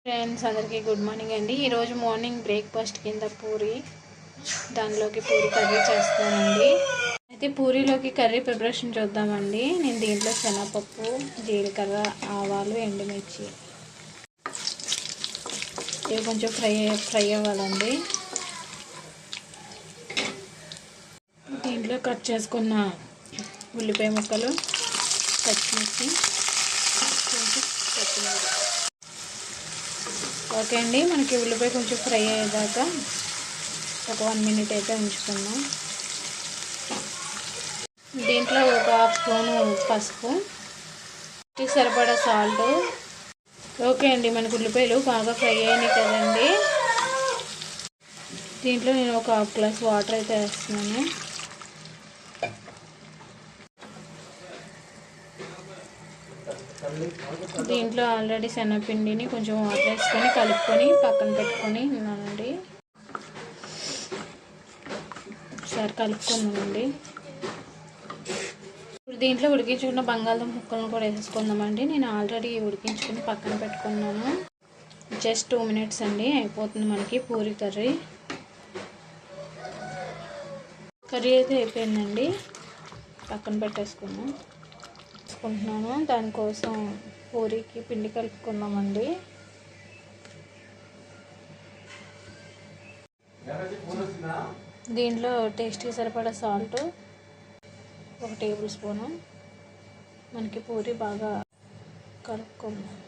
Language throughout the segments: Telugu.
ఫ్రెండ్స్ అందరికీ గుడ్ మార్నింగ్ అండి. ఈరోజు మార్నింగ్ బ్రేక్ఫాస్ట్ కింద పూరి, దానిలోకి పూరి కర్రీ చేస్తానండి. అయితే పూరీలోకి కర్రీ ప్రిపరేషన్ చూద్దామండి. నేను దీంట్లో శనగపప్పు, జీలకర్ర, ఆవాలు, ఎండుమిర్చి ఇవి కొంచెం ఫ్రై అవ్వాలండి. దీంట్లో కట్ చేసుకున్న ఉల్లిపాయ ముక్కలు, పచ్చిమిర్చి, కొత్తిమీర. ఓకే అండి, మనకి ఉల్లిపాయ కొంచెం ఫ్రై అయ్యేదాకా ఒక 1 మినిట్ అయితే ఉంచుకుందాం. దీంట్లో ఒక హాఫ్ స్పూను పసుపు, సరిపడా సాల్ట్. ఓకే అండి, మనకు ఉల్లిపాయలు బాగా ఫ్రై అయినాయి కదండి. దీంట్లో నేను ఒక హాఫ్ గ్లాస్ వాటర్ అయితే వేస్తున్నాను. దీంట్లో ఆల్రెడీ శనగపిండిని కొంచెం వాటర్ వేసుకొని కలుపుకొని పక్కన పెట్టుకొని ఉన్నానండి. ఒకసారి కలుపుకుందామండి. ఇప్పుడు దీంట్లో ఉడికించుకున్న బంగాళదుంప ముక్కలను కూడా వేసేసుకుందామండి. నేను ఆల్రెడీ ఉడికించుకుని పక్కన పెట్టుకున్నాను. జస్ట్ 2 మినిట్స్ అండి, అయిపోతుంది మనకి పూరి కర్రీ. కర్రీ అయితే అయిపోయిందండి, పక్కన పెట్టేసుకున్నాను. దానికోసం పూరీకి పిండి కలుపుకుందామండి. దీంట్లో టేస్ట్కి సరిపడా సాల్ట్, 1 టేబుల్ స్పూను. మనకి పూరి బాగా కలుపుకుందాం.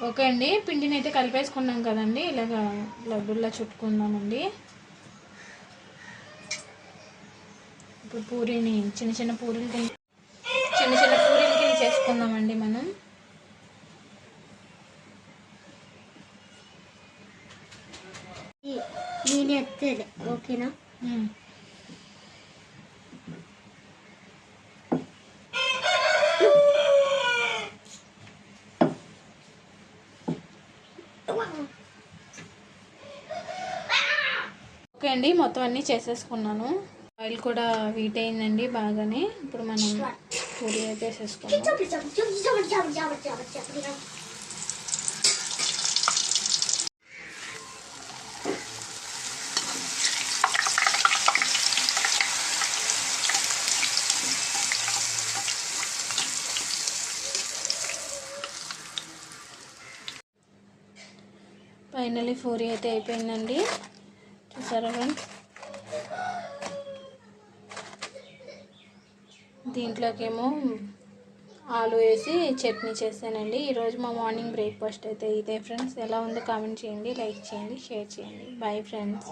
ఓకే అండి, పిండిని అయితే కలిపేసుకున్నాం కదండి. ఇలాగా లడ్డూల్లా చుట్టుకుందామండి. ఇప్పుడు పూరీని చిన్న చిన్న పూరీలు కింద చేసుకుందామండి మనం. ఓకేనా? ఓకే అండి, మొత్తం అన్నీ చేసేసుకున్నాను. ఆయిల్ కూడా హీట్ అయిందండి బాగానే. ఇప్పుడు మనం పూరి అయితే వేసేసుకున్నాం. ఫైనల్లీ పూరి అయితే అయిపోయిందండి. చూసారా ఫ్రెండ్స్? దీంట్లోకేమో ఆలు వేసి చట్నీ చేశానండి. ఈరోజు మా మార్నింగ్ బ్రేక్ఫాస్ట్ అయితే ఇదే ఫ్రెండ్స్. ఎలా ఉందో కామెంట్ చేయండి, లైక్ చేయండి, షేర్ చేయండి. Bye friends.